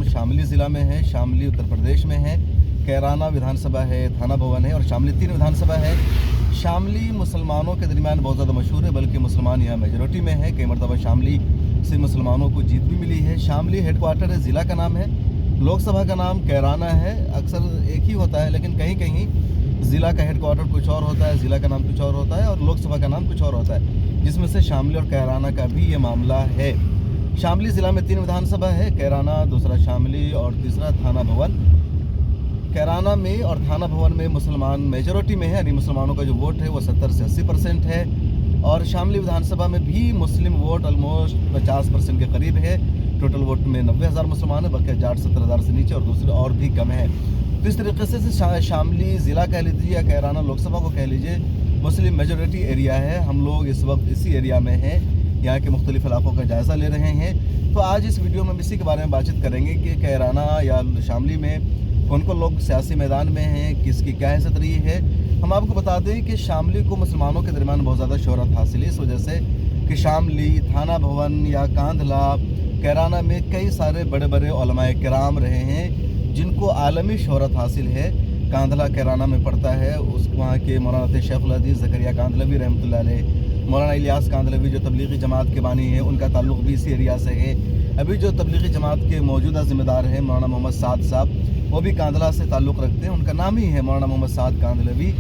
शामली ज़िला में है, शामली उत्तर प्रदेश में है। कैराना विधानसभा है, थाना भवन है और शामली 3 विधानसभा है। शामली मुसलमानों के दरमियान बहुत ज़्यादा मशहूर है, बल्कि मुसलमान यहाँ मेजॉरिटी में है। कई मरतबा शामली से मुसलमानों को जीत भी मिली है। शामली हेडक्वार्टर है, ज़िला का नाम है। लोकसभा का नाम कैराना है। अक्सर एक ही होता है, लेकिन कहीं कहीं ज़िला का हेडक्वार्टर कुछ और होता है, ज़िला का नाम कुछ और होता है और लोकसभा का नाम कुछ और होता है, जिसमें से शामली और कैराना का भी ये मामला है। शामली ज़िला में 3 विधानसभा है, कैराना, दूसरा शामली और तीसरा थाना भवन। कैराना में और थाना भवन में मुसलमान मेजॉरिटी में है, यानी मुसलमानों का जो वोट है वो 70 से 80% है। और शामली विधानसभा में भी मुस्लिम वोट ऑलमोस्ट 50% के करीब है। टोटल वोट में 90,000 मुसलमान है, बल्कि 70,000 से नीचे और दूसरे और भी कम है। तो इस तरीके से शामली ज़िला कह लीजिए या कैराना लोकसभा को कह लीजिए, मुस्लिम मेजॉरिटी एरिया है। हम लोग इस वक्त इसी एरिया में हैं, यहाँ के मुख्तलिफ इलाकों का जायज़ा ले रहे हैं। तो आज इस वीडियो में हम इसी के बारे में बातचीत करेंगे कि कैराना या शामली में कौन कौन लोग सियासी मैदान में हैं, किसकी क्या हैसियत रही है। हम आपको बता दें कि शामली को मुसलमानों के दरमियान बहुत ज़्यादा शोहरत हासिल है, इस वजह से कि शामली, थाना भवन या कांधला, कैराना में कई सारे बड़े बड़े उलमाए किराम रहे हैं जिनको आलमी शोहरत हासिल है। कांधला कैराना में पड़ता है, उस वहाँ के मौलाना शेखुल हदीस ज़करिया कांधलवी रहमतुल्लाह अलैह, मौलाना इलियास कांधलवी जो तबलीगी जमात के बानी हैं, उनका ताल्लुक़ भी इसी एरिया से है। अभी जो तबलीगी जमात के मौजूदा ज़िम्मेदार हैं मौलाना मोहम्मद साद साहब, वो भी कांधला से ताल्लुक़ रखते हैं। उनका नाम ही है मौलाना मोहम्मद साद कांधलवी।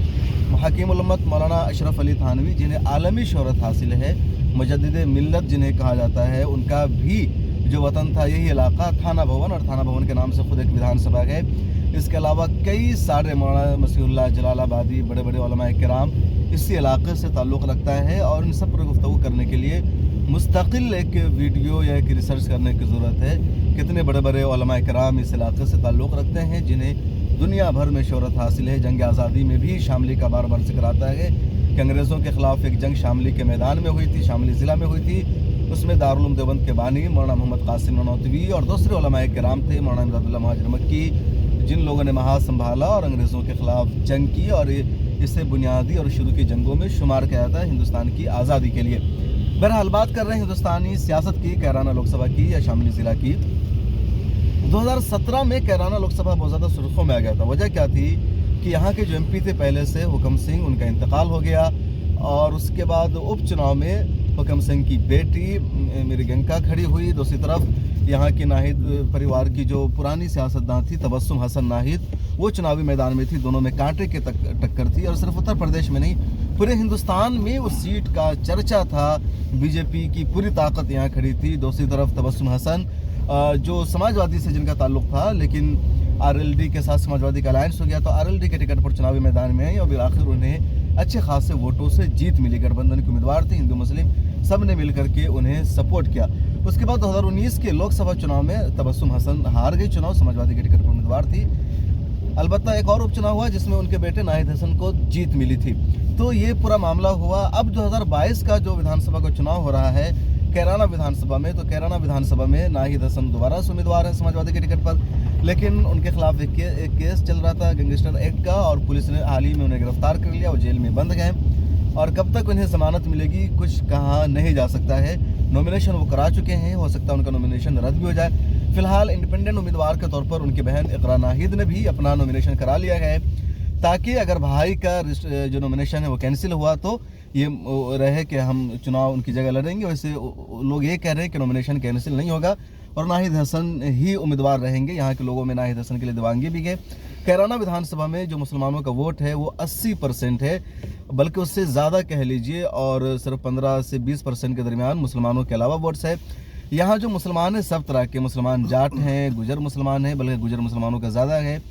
हकीमुल उम्मत मौलाना अशरफ अली थानवी, जिन्हें आलमी शोहरत हासिल है, मुजद्दिद मिल्लत जिन्हें कहा जाता है, उनका भी जो वतन था यही इलाका थाना भवन, और थाना भवन के नाम से खुद एक विधानसभा है। इसके अलावा कई सारे मौलाना मसीहुल्लाह जलालाबादी बड़े बड़े उलमाए किराम इसी इलाके से ताल्लुक़ रखता है। और इन सब पर गुफ्तगू करने के लिए मुस्तकिल एक वीडियो या एक रिसर्च करने की ज़रूरत है। कितने बड़े बड़े उलमाए किराम इस इलाके से ताल्लुक़ रखते हैं जिन्हें दुनिया भर में शोहरत हासिल है। जंग आज़ादी में भी शामली का बार बार जिक्र आता है कि अंग्रेज़ों के ख़िलाफ़ एक जंग शामली के मैदान में हुई थी, शामली ज़िला में हुई थी। उसमें दारुल उलूम देवबंद के बानी मौलाना मोहम्मद कासिम ननौतवी और दूसरे उलमाए किराम थे, मौलाना इमदादुल्लाह मुहाजिर मक्की, जिन लोगों ने महाज संभाला और अंग्रेज़ों के ख़िलाफ़ जंग की और इसे बुनियादी और शुरू की जंगों में शुमार किया जाता है हिंदुस्तान की आज़ादी के लिए। बहरहाल बात कर रहे हैं हिंदुस्तानी सियासत की, कैराना लोकसभा की या शामली ज़िला की। 2017 में कैराना लोकसभा बहुत ज़्यादा सुर्खियों में आ गया था। वजह क्या थी कि यहाँ के जो एमपी थे पहले से, हुकम सिंह, उनका इंतकाल हो गया और उसके बाद उपचुनाव में हुकम सिंह की बेटी मिर्गंका खड़ी हुई। दूसरी तरफ यहाँ की नाहिद परिवार की जो पुरानी सियासतदान थी तबस्सुम हसन नाहिद, वो चुनावी मैदान में थी। दोनों में कांटे की टक्कर थी और सिर्फ उत्तर प्रदेश में नहीं, पूरे हिंदुस्तान में उस सीट का चर्चा था। बीजेपी की पूरी ताकत यहाँ खड़ी थी। दूसरी तरफ तबस्सुम हसन जो समाजवादी से जिनका ताल्लुक था, लेकिन आरएलडी के साथ समाजवादी का अलायंस हो गया तो आरएलडी के टिकट पर चुनावी मैदान में आई और फिर आखिर उन्हें अच्छे खासे वोटों से जीत मिली। गठबंधन के उम्मीदवार थे, हिंदू मुस्लिम सब ने मिलकर के उन्हें सपोर्ट किया। उसके बाद 2019 के लोकसभा चुनाव में तबस्सुम हसन हार गई चुनाव, समाजवादी के टिकट पर उम्मीदवार थी। अलबत्ता एक और उपचुनाव हुआ जिसमें उनके बेटे नाहिद हसन को जीत मिली थी। तो ये पूरा मामला हुआ। अब 2022 का जो विधानसभा का चुनाव हो रहा है कैराना विधानसभा में, तो कैराना विधानसभा में नाहिद हसन दोबारा से उम्मीदवार है समाजवादी के टिकट पर, लेकिन उनके खिलाफ एक केस चल रहा था गैंगस्टर एक्ट का और पुलिस ने हाल ही में उन्हें गिरफ्तार कर लिया और जेल में बंद गए। और कब तक उन्हें जमानत मिलेगी कुछ कहा नहीं जा सकता है। नॉमिनेशन वो करा चुके हैं, हो सकता है उनका नॉमिनेशन रद्द भी हो जाए। फिलहाल इंडिपेंडेंट उम्मीदवार के तौर पर उनकी बहन इकरा नाहिद ने भी अपना नॉमिनेशन करा लिया है, ताकि अगर भाई का जो नॉमिनेशन है वो कैंसिल हुआ तो ये रहे कि हम चुनाव उनकी जगह लड़ेंगे। वैसे लोग ये कह रहे हैं कि नॉमिनेशन कैंसिल नहीं होगा और नाहिद हसन ही उम्मीदवार रहेंगे। यहाँ के लोगों में नाहिद हसन के लिए दीवानगी भी गए। कैराना विधानसभा में जो मुसलमानों का वोट है वो 80% है, बल्कि उससे ज़्यादा कह लीजिए, और सिर्फ 15 से 20% के दरमियान मुसलमानों के अलावा वोट्स है। यहाँ जो मुसलमान हैं सब तरह के मुसलमान, जाट हैं, गुजर मुसलमान हैं, बल्कि गुजर मुसलमानों का ज़्यादा है।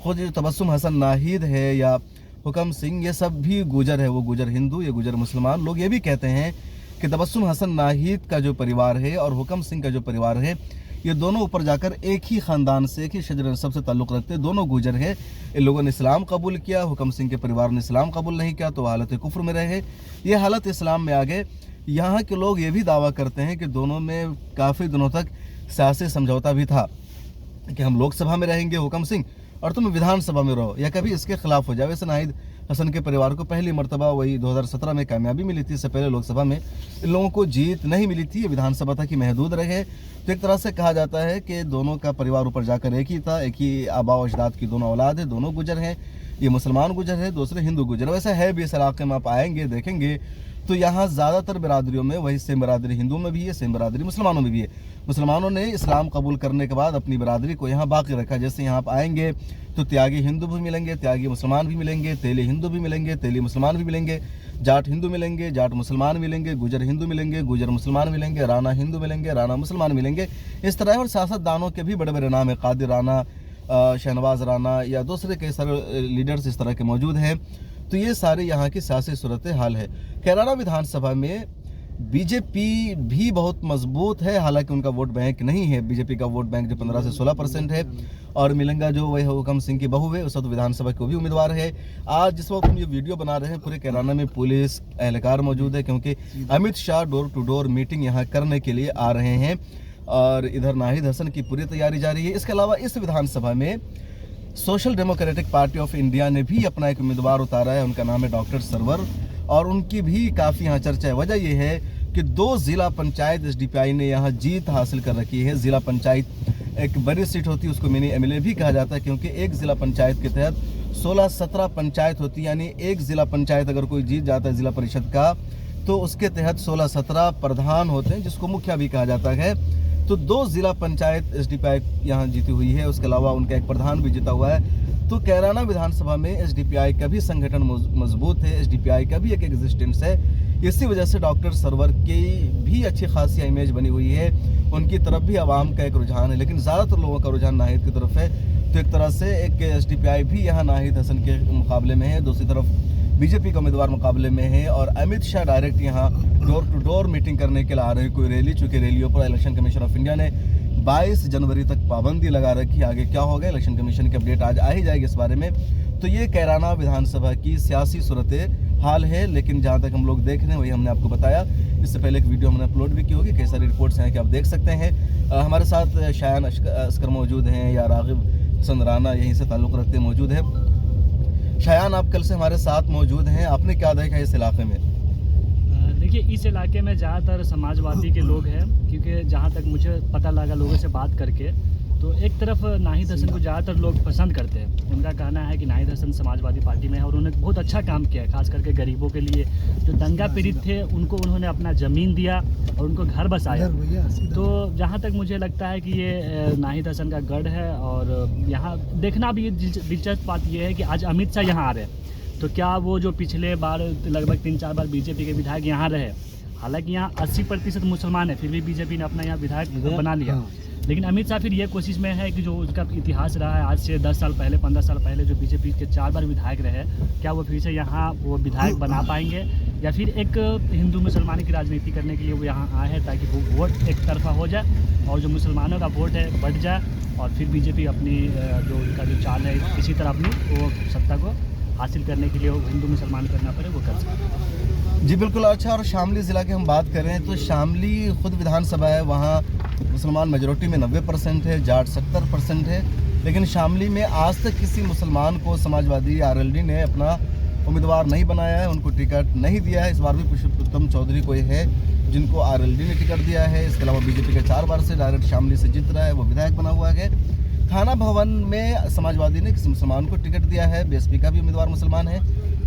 खुद जो तबस्सुम हसन नाहिद है या हुकम सिंह, ये सब भी गुजर है, वो गुजर हिंदू, ये गुजर मुसलमान। लोग ये भी कहते हैं कि तबस्सुम हसन नाहिद का जो परिवार है और हुकम सिंह का जो परिवार है, ये दोनों ऊपर जाकर एक ही ख़ानदान से, एक ही शजर नसब से ताल्लुक़ रखते हैं। दोनों गुजर है। इन लोगों ने इस्लाम कबूल किया, हुकम सिंह के परिवार ने इस्लाम कबूल नहीं किया तो हालत कुफ्र में रहे। ये हालत इस्लाम में आ गए। यहाँ के लोग ये भी दावा करते हैं कि दोनों में काफ़ी दिनों तक सियासी समझौता भी था कि हम लोकसभा में रहेंगे हुकम सिंह और तुम विधानसभा में रहो या कभी इसके खिलाफ हो जाओ। वैसे नाहिद हसन के परिवार को पहली मरतबा वही 2017 में कामयाबी मिली थी। इससे पहले लोकसभा में इन लोगों को जीत नहीं मिली थी, ये विधानसभा तक ही महदूद रहे। तो एक तरह से कहा जाता है कि दोनों का परिवार ऊपर जाकर एक ही था, एक ही आबा व अजदाद की दोनों औलाद है, दोनों गुजर हैं। ये मुसलमान गुजर है, दूसरे हिंदू गुजर। वैसा है भी इस इलाके में, आप आएंगे देखेंगे तो यहाँ ज़्यादातर बिरादरियों में वही सेम बिरादरी हिंदुओं में भी है, सेम बिरादरी मुसलमानों में भी है। मुसलमानों ने इस्लाम कबूल करने के बाद अपनी बिरादरी को यहाँ बाकी रखा। जैसे यहाँ आप आएंगे तो त्यागी हिंदू भी मिलेंगे, त्यागी मुसलमान भी मिलेंगे, तेली हिंदू भी मिलेंगे, तेली मुसलमान भी मिलेंगे, जाट हिंदू मिलेंगे, जाट मुसलमान मिलेंगे, गुजर हिंदू मिलेंगे, गुजर मुसलमान मिलेंगे, राना हिंदू मिलेंगे, राना मुसलमान मिलेंगे। इस तरह और सियासतदानों के भी बड़े बड़े नाम है, कादिर राना, शहनवाज राना या दूसरे कई सारे लीडर्स इस तरह के मौजूद हैं। तो ये सारे यहाँ की सियासी सूरत हाल है। कैराना विधानसभा में बीजेपी भी बहुत मजबूत है, हालांकि उनका वोट बैंक नहीं है। बीजेपी का वोट बैंक जो 15 से 16% है। और मिलंगा जो वही हुकम सिंह की बहू है, उस वक्त विधानसभा के भी उम्मीदवार है। आज जिस वक्त हम ये वीडियो बना रहे हैं पूरे कैराना में पुलिस एहलकार मौजूद है, क्योंकि Amit Shah door to door meeting यहाँ करने के लिए आ रहे हैं और इधर नाहिद हसन की पूरी तैयारी जारी है। इसके अलावा इस विधानसभा में social democratic party of India ने भी अपना एक उम्मीदवार उतारा है, उनका नाम है डॉक्टर सरवर, और उनकी भी काफ़ी यहाँ चर्चा है। वजह यह है कि 2 जिला पंचायत एसडीपीआई ने यहाँ जीत हासिल कर रखी है। जिला पंचायत एक बड़ी सीट होती है, उसको मिनी एमएलए भी कहा जाता है, क्योंकि एक जिला पंचायत के तहत 16-17 पंचायत होती है। यानी एक जिला पंचायत अगर कोई जीत जाता है जिला परिषद का, तो उसके तहत 16-17 प्रधान होते हैं, जिसको मुखिया भी कहा जाता है। तो 2 जिला पंचायत एसडीपीआई यहाँ जीती हुई है, उसके अलावा उनका एक प्रधान भी जीता हुआ है। तो कैराना विधानसभा में एसडीपीआई का भी संगठन मजबूत है, एसडीपीआई का भी एक एग्जिस्टेंस है। इसी वजह से डॉक्टर सरवर की भी अच्छी खासी इमेज बनी हुई है, उनकी तरफ भी आवाम का एक रुझान है, लेकिन ज़्यादातर लोगों का रुझान नाहिद की तरफ है। तो एक तरह से एक एसडीपीआई भी यहाँ नाहिद हसन के मुकाबले में है, दूसरी तरफ बीजेपी का उम्मीदवार मुकाबले में है। और अमित शाह डायरेक्ट यहाँ डोर टू डोर मीटिंग करने के लिए आ रहे हैं। कोई रैली, चूँकि रैलियों पर इलेक्शन कमीशन ऑफ इंडिया ने 22 जनवरी तक पाबंदी लगा रखी। आगे क्या होगा, इलेक्शन कमीशन की अपडेट आज आ ही जाएगी इस बारे में। तो ये कैराना विधानसभा की सियासी सूरत हाल है, लेकिन जहाँ तक हम लोग देख रहे हैं वही हमने आपको बताया। इससे पहले एक वीडियो हमने अपलोड भी की होगी, कई सारी रिपोर्ट्स हैं कि आप देख सकते हैं। हमारे साथ शायान अस्कर मौजूद हैं या रागिब हसन राना यहीं से ताल्लुक़ रखते मौजूद है। शायान, आप कल से हमारे साथ मौजूद हैं, आपने क्या देखा इस इलाके में? देखिए, इस इलाके में ज़्यादातर समाजवादी के लोग हैं, क्योंकि जहाँ तक मुझे पता लगा लोगों से बात करके, तो एक तरफ नाहिद हसन को ज़्यादातर लोग पसंद करते हैं। उनका कहना है कि नाहिद हसन समाजवादी पार्टी में है और उन्होंने बहुत अच्छा काम किया है, खास करके गरीबों के लिए। जो दंगा पीड़ित थे उनको उन्होंने अपना ज़मीन दिया और उनको घर बसाया। तो जहाँ तक मुझे लगता है कि ये नाहिद हसन का गढ़ है। और यहाँ देखना भी दिलचस्प बात यह है कि आज अमित शाह यहाँ आ रहे हैं, तो क्या वो जो पिछले बार लगभग 3-4 बार बीजेपी के विधायक यहाँ रहे, हालांकि यहाँ 80% मुसलमान है, फिर भी बीजेपी ने अपना यहाँ विधायक बना लिया। लेकिन अमित शाह फिर ये कोशिश में है कि जो उसका इतिहास रहा है आज से 10 साल पहले 15 साल पहले जो बीजेपी के 4 बार विधायक रहे, क्या वो फिर से यहाँ वो विधायक बना पाएंगे, या फिर एक हिंदू मुसलमान की राजनीति करने के लिए वो यहाँ आए हैं ताकि वो वोट एक तरफा हो जाए और जो मुसलमानों का वोट है बढ़ जाए और फिर बीजेपी अपनी जो उनका जो चाल है किसी तरह अपनी वो सत्ता को हासिल करने के लिए वो हिंदू मुसलमान करना पड़े वो कर सकते। जी बिल्कुल। अच्छा, और शामली ज़िला की हम बात करें तो शामली खुद विधानसभा है, वहाँ मुसलमान मेजोरिटी में 90% है, जाट 70% है। लेकिन शामली में आज तक किसी मुसलमान को समाजवादी आरएलडी ने अपना उम्मीदवार नहीं बनाया है, उनको टिकट नहीं दिया है। इस बार भी पुरुषोत्तम चौधरी कोई है जिनको आरएलडी ने टिकट दिया है। इसके अलावा बीजेपी के 4 बार से डायरेक्ट शामली से जीत रहा है, वो विधायक बना हुआ है। थाना भवन में समाजवादी ने किसी मुसलमान को टिकट दिया है, बीएसपी का भी उम्मीदवार मुसलमान है,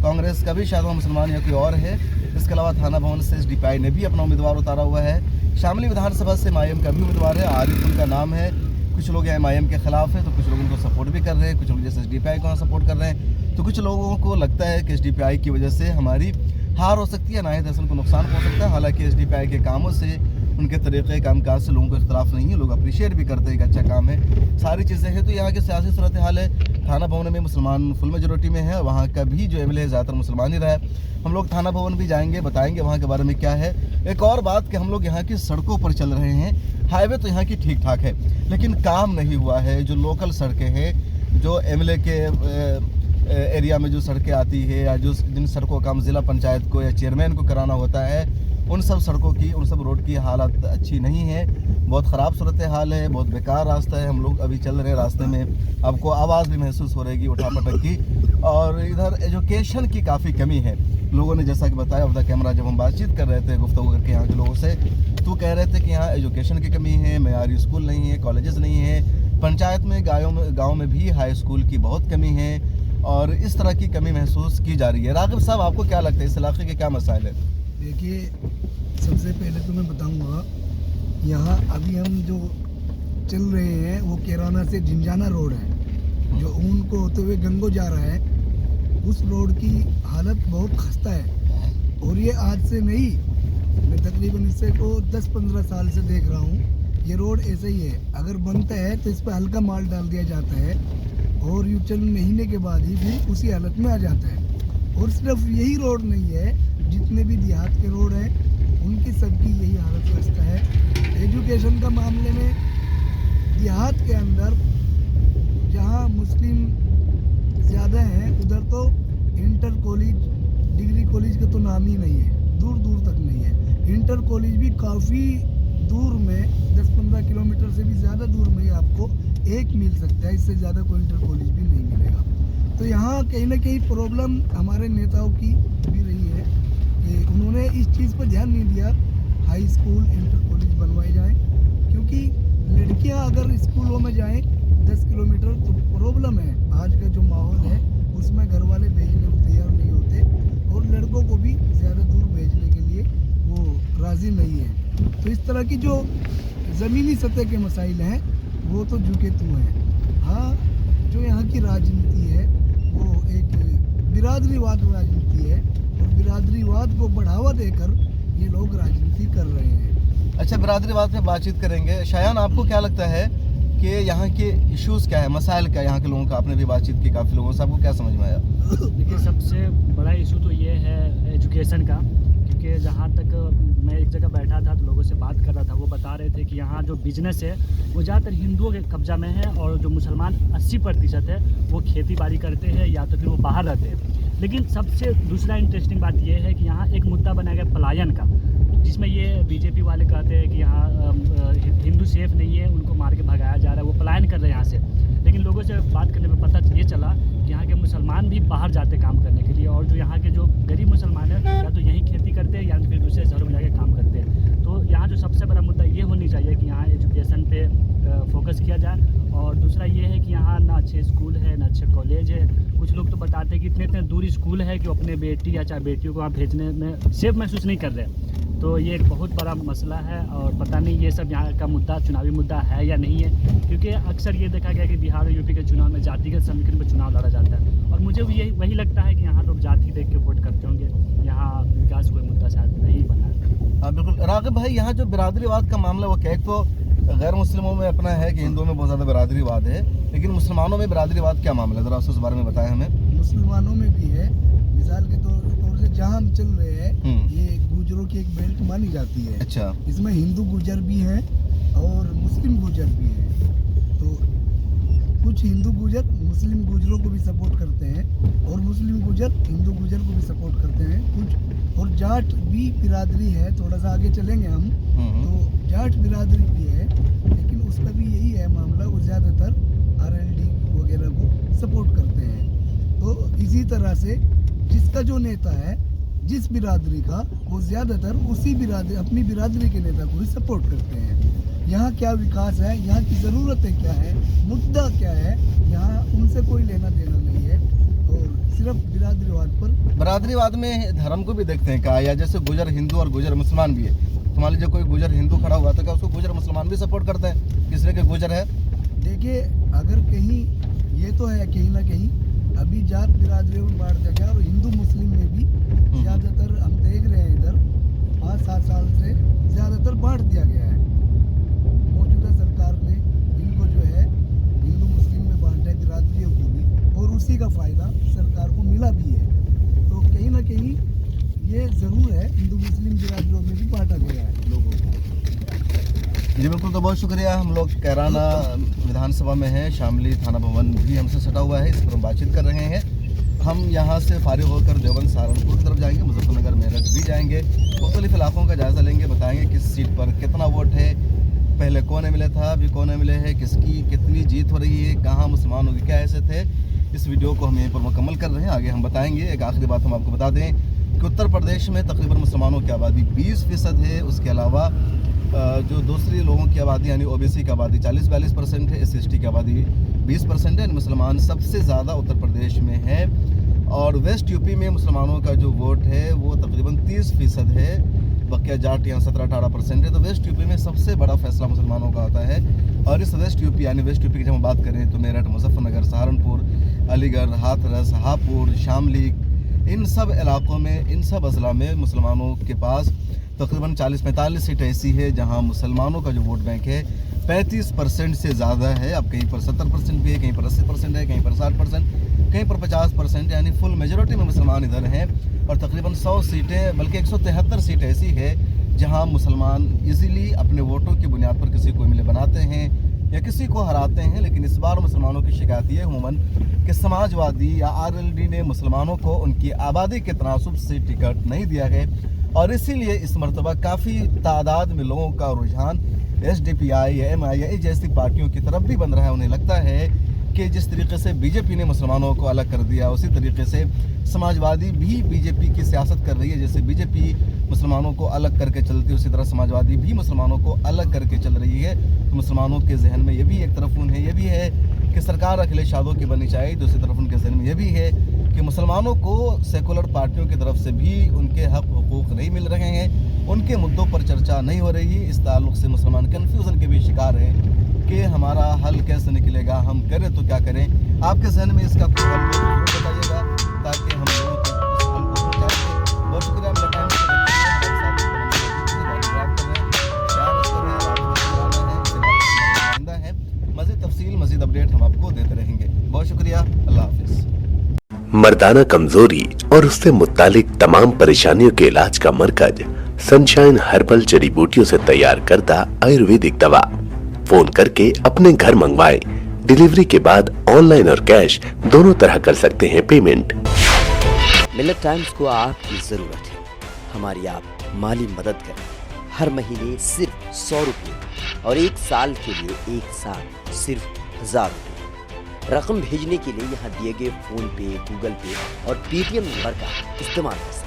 कांग्रेस का भी शायद वो मुसलमान या कोई और है। इसके अलावा थाना भवन से एसडीपीआई ने भी अपना उम्मीदवार उतारा हुआ है। शामली विधानसभा से एमआईएम का भी उम्मीदवार है, आरिफ उनका नाम है। कुछ लोग एमआईएम के खिलाफ है तो कुछ लोग उनको सपोर्ट भी कर रहे हैं, कुछ लोग जैसे एसडीपीआई को सपोर्ट कर रहे हैं। तो कुछ लोगों को लगता है कि एसडीपीआई की वजह से हमारी हार हो सकती है, नाहिद हसन को नुकसान हो सकता है। हालांकि एसडीपीआई के कामों से, उनके तरीक़े कामकाज से लोगों को इख्तलाफ नहीं है, लोग अप्रिशिएट भी करते हैं कि अच्छा काम है, सारी चीज़ें हैं। तो यहाँ की सियासी सूरत हाल है, थाना भवन में मुसलमान फुल मेजोरिटी में है, वहाँ का भी जो एमएलए है ज़्यादातर मुसलमान ही रहा है। हम लोग थाना भवन भी जाएंगे, बताएंगे वहाँ के बारे में क्या है। एक और बात कि हम लोग यहाँ की सड़कों पर चल रहे हैं, हाईवे तो यहाँ की ठीक ठाक है लेकिन काम नहीं हुआ है। जो लोकल सड़कें हैं, जो एमएलए के एरिया में जो सड़कें आती है या जो जिन सड़कों का काम ज़िला पंचायत को या चेयरमैन को कराना होता है, उन सब सड़कों की, उन सब रोड की हालत अच्छी नहीं है। बहुत ख़राब सूरत हाल है, बहुत बेकार रास्ता है। हम लोग अभी चल रहे हैं रास्ते में, आपको आवाज़ भी महसूस हो रहेगी उठापटक की। और इधर एजुकेशन की काफ़ी कमी है। लोगों ने जैसा कि बताया ऑफ द कैमरा, जब हम बातचीत कर रहे थे गुफ्तगू करके यहाँ के लोगों से, तो कह रहे थे कि यहाँ एजुकेशन की कमी है, मयारी स्कूल नहीं है, कॉलेजेस नहीं है, पंचायत में गाँव में भी हाई स्कूल की बहुत कमी है और इस तरह की कमी महसूस की जा रही है। रागिब साहब, आपको क्या लगता है इस इलाके के क्या मसाइल है? देखिए, सबसे पहले तो मैं बताऊंगा, यहाँ अभी हम जो चल रहे हैं वो कैराना से जिंजाना रोड है, जो ऊन को होते हुए गंगो जा रहा है। उस रोड की हालत बहुत खस्ता है और ये आज से नहीं, मैं तकरीबन इससे को 10-15 साल से देख रहा हूँ। ये रोड ऐसे ही है, अगर बनता है तो इस पर हल्का माल डाल दिया जाता है और यूँ चंद महीने के बाद ही फिर उसी हालत में आ जाता है। और सिर्फ यही रोड नहीं है, जितने भी देहात के रोड हैं उनकी सबकी यही हालत खस्ता है। एजुकेशन का मामले में देहात के अंदर जहाँ मुस्लिम ज़्यादा हैं उधर तो इंटर कॉलेज, डिग्री कॉलेज का तो नाम ही नहीं है, दूर दूर तक नहीं है। इंटर कॉलेज भी काफ़ी दूर में, 10-15 किलोमीटर से भी ज़्यादा दूर में ही आपको एक मिल सकता है, इससे ज़्यादा कोई इंटर कॉलेज भी नहीं मिलेगा। तो यहाँ कहीं ना कहीं प्रॉब्लम हमारे नेताओं की भी रही है कि उन्होंने इस चीज़ पर ध्यान नहीं दिया, हाई स्कूल इंटर कॉलेज बनवाए जाएँ, क्योंकि लड़कियाँ अगर स्कूलों में जाएँ 10 किलोमीटर तो प्रॉब्लम है। आज का जो माहौल है उसमें घर वाले भेजने को तैयार नहीं होते और लड़कों को भी ज़्यादा दूर भेजने के लिए वो राज़ी नहीं है। तो इस तरह की जो ज़मीनी सतह के मसाइल हैं वो तो झुके तू हैं। हाँ, जो यहाँ की राजनीति है वो एक बिरादरीवाद राजनीति है और बिरादरीवाद को बढ़ावा देकर ये लोग राजनीति कर रहे हैं। अच्छा, बिरादरीवाद पे बातचीत करेंगे। शायान, आपको क्या लगता है कि यहाँ के इश्यूज़ क्या है, मसाइल क्या है यहाँ के लोगों का? आपने भी बातचीत की काफ़ी लोगों से, आपको क्या समझ में आया? देखिए, सबसे बड़ा इशू तो ये है एजुकेशन का, क्योंकि जहाँ तक मैं एक जगह बैठा था तो लोगों से बात कर रहा था, वो बता रहे थे कि यहाँ जो बिजनेस है वो ज़्यादातर हिंदुओं के कब्जा में है और जो मुसलमान 80% है वो खेती बाड़ी करते हैं या तो फिर वो बाहर रहते हैं। लेकिन सबसे दूसरा इंटरेस्टिंग बात ये है कि यहाँ एक मुद्दा बनाया गया पलायन का, जिसमें ये बीजेपी वाले कहते हैं कि यहाँ हिंदू सेफ नहीं है, उनको मार के भगाया जा रहा है, वो पलायन कर रहे हैं यहाँ से। लेकिन लोगों से बात करने में पता ये चला कि यहाँ के मुसलमान भी बाहर जाते काम करने के लिए, और जो यहाँ के जो गरीब मुसलमान हैं या तो यहीं खेती करते हैं या फिर दूसरे शहरों में जाके काम करते हैं। तो यहाँ जो सबसे बड़ा मुद्दा ये होनी चाहिए कि यहाँ एजुकेशन पे फोकस किया जाए। और दूसरा ये है कि यहाँ ना अच्छे स्कूल है ना अच्छे कॉलेज है। कुछ लोग तो बताते हैं कि इतने दूर स्कूल है कि वो अपने बेटी या चाहे बेटियों को वहाँ भेजने में सेफ महसूस नहीं कर रहे। तो ये एक बहुत बड़ा मसला है और पता नहीं ये सब यहाँ का मुद्दा चुनावी मुद्दा है या नहीं है, क्योंकि अक्सर ये देखा गया कि बिहार और यूपी के चुनाव में जातिगत समीकरण पर चुनाव लड़ा जाता है और मुझे भी वही लगता है कि यहाँ लोग जाति देख के वोट करते होंगे। यहाँ विकास कोई मुद्दा शायद नहीं बना है। हाँ बिल्कुल। रागिब भाई, यहाँ जो बिरादरीवाद का मामला वो क्या, एक तो गैर मुस्लिमों में अपना है कि हिंदुओं में बहुत ज़्यादा बिरादरीवाद है, लेकिन मुसलमानों में बिरादरीवाद क्या मामला है, ज़रा उस बारे में बताएं हमें। मुसलमानों में भी है, मिसाल के तौर से जहाँ हम चल रहे हैं ये गुजरों की एक बेल्ट मानी जाती है। अच्छा। इसमें हिंदू गुजर भी हैं और मुस्लिम गुजर भी हैं। तो कुछ हिंदू गुजर मुस्लिम गुजरों को भी सपोर्ट करते हैं और मुस्लिम गुजर हिंदू गुजर को भी सपोर्ट करते हैं कुछ। और जाट भी बिरादरी है, थोड़ा सा आगे चलेंगे हम तो जाट बिरादरी भी है, लेकिन उसका भी यही है मामला, वो ज़्यादातर RLD वगैरह को सपोर्ट करते हैं। तो इसी तरह से जिसका जो नेता है जिस बिरादरी का, वो ज़्यादातर उसी बिरादरी अपनी बिरादरी के नेता को ही सपोर्ट करते हैं। यहाँ क्या विकास है, यहाँ की ज़रूरतें क्या है, मुद्दा क्या है, यहाँ उनसे कोई लेना देना नहीं है और सिर्फ बिरादरीवाद पर। बिरादरीवाद में धर्म को भी देखते हैं क्या, या जैसे गुजर हिंदू और गुजर मुसलमान भी है, तो मान लीजिए कोई गुजर हिंदू खड़ा हुआ तो क्या उसको गुजर मुसलमान भी सपोर्ट करते हैं, किसने के गुजर है? देखिए, अगर कहीं ये तो है कहीं ना कहीं अभी जात बिरादरियों में बांट दिया गया और हिंदू मुस्लिम में भी ज़्यादातर हम देख रहे हैं इधर 5-7 साल से ज़्यादातर बांट दिया गया है। मौजूदा सरकार ने इनको जो है हिंदू मुस्लिम में बांटा है, बिरादरियों को भी, और उसी का फ़ायदा सरकार को मिला भी है। तो कहीं ना कहीं ये ज़रूर है, हिंदू मुस्लिम बिरादरियों में भी बांटा गया है लोगों को। जी बिल्कुल, तो बहुत शुक्रिया। हम लोग कैराना विधानसभा में हैं, शामली थाना भवन भी हमसे सटा हुआ है, इस पर हम बातचीत कर रहे हैं। हम यहाँ से फारिग होकर देवबंद सहारनपुर की तरफ जाएंगे, मुजफ्फरनगर मेरठ भी जाएंगे, मुख्तलिफ इलाकों का जायज़ा लेंगे, बताएंगे किस सीट पर कितना वोट है, पहले कौन एमएलए था, अभी कौन एमएलए है, किसकी कितनी जीत हो रही है, कहाँ मुसलमानों की क्या हैसियत है, इस वीडियो को हम यहीं पर मुकम्मल कर रहे हैं। आगे हम बताएंगे। एक आखिरी बात हम आपको बता दें कि उत्तर प्रदेश में तकरीबन मुसलमानों की आबादी 20% है। उसके अलावा जो दूसरे लोगों की आबादी यानी ओबीसी की आबादी 40-42% है, SC/ST की आबादी 20% है। मुसलमान सबसे ज़्यादा उत्तर प्रदेश में है और वेस्ट यूपी में मुसलमानों का जो वोट है वो तकरीबन 30% है, बकिया जाट यहाँ 17-18% है। तो वेस्ट यूपी में सबसे बड़ा फैसला मुसलमानों का आता है। और इस वेस्ट यूपी यानी वेस्ट यूपी की जब हम बात करें तो मेरठ, मुजफ्फरनगर, सहारनपुर, अलीगढ़, हाथरस, हापुड़, शामली, इन सब इलाकों में, इन सब अजला में मुसलमानों के पास तकरीबन 40-45 सीट ऐसी है जहां मुसलमानों का जो वोट बैंक है 35% से ज़्यादा है। अब कहीं पर 70% भी है, कहीं पर 80% है, कहीं पर 60%, कहीं पर 50%, यानी फुल मेजॉरिटी में मुसलमान इधर हैं। और तकरीबन 100 सीटें बल्कि 173 सीट ऐसी है जहां मुसलमान इजीली अपने वोटों की बुनियाद पर किसी को एमएलए बनाते हैं या किसी को हराते हैं। लेकिन इस बार मुसलमानों की शिकायत ये उमूमन कि समाजवादी या RLD ने मुसलमानों को उनकी आबादी के तनासुब से टिकट नहीं दिया है और इसीलिए इस मरतबा काफ़ी तादाद में लोगों का रुझान SDPI या MIA जैसी पार्टियों की तरफ भी बन रहा है। उन्हें लगता है कि जिस तरीके से बीजेपी ने मुसलमानों को अलग कर दिया उसी तरीके से समाजवादी भी बीजेपी की सियासत कर रही है। जैसे बीजेपी मुसलमानों को अलग करके चलती है उसी तरह समाजवादी भी मुसलमानों को अलग करके चल रही है। तो मुसलमानों के जहन में ये भी एक तरफ उन्हें ये भी है कि सरकार अखिलेश यादव की बननी चाहिए, दूसरी तरफ उनके जहन में ये भी है कि मुसलमानों को सेकुलर पार्टियों की तरफ से भी उनके हक हुकूक नहीं मिल रहे हैं, उनके मुद्दों पर चर्चा नहीं हो रही है। इस ताल्लुक से मुसलमान कन्फ्यूज़न के भी शिकार है कि हमारा हल कैसे निकलेगा, हम करें तो क्या करें। आपके जहन में इसका कोई हल जरूर बताइएगा ताकि हम लोगों को इस हल को पहुँचा सकें। बहुत शुक्रिया मेरा टाइम है। मज़ीद तफसील, मज़ीद अपडेट हम आपको देते रहेंगे। बहुत शुक्रिया, अल्लाह हाफिज़। मर्दाना कमजोरी और उससे मुत्तालिक तमाम परेशानियों के इलाज का मरकज सनशाइन हर्बल जड़ी बूटियों से तैयार करदा आयुर्वेदिक दवा। फोन करके अपने घर मंगवाएं। डिलीवरी के बाद ऑनलाइन और कैश दोनों तरह कर सकते हैं पेमेंट। मिलेट टाइम्स को आपकी जरूरत है, हमारी आप माली मदद करें। हर महीने सिर्फ 100 रुपये और 1 साल के लिए एक साथ सिर्फ 1000 रुपये। रकम भेजने के लिए यहाँ दिए गए फोन पे, गूगल पे और पेटीएम नंबर का इस्तेमाल कर सकते हैं।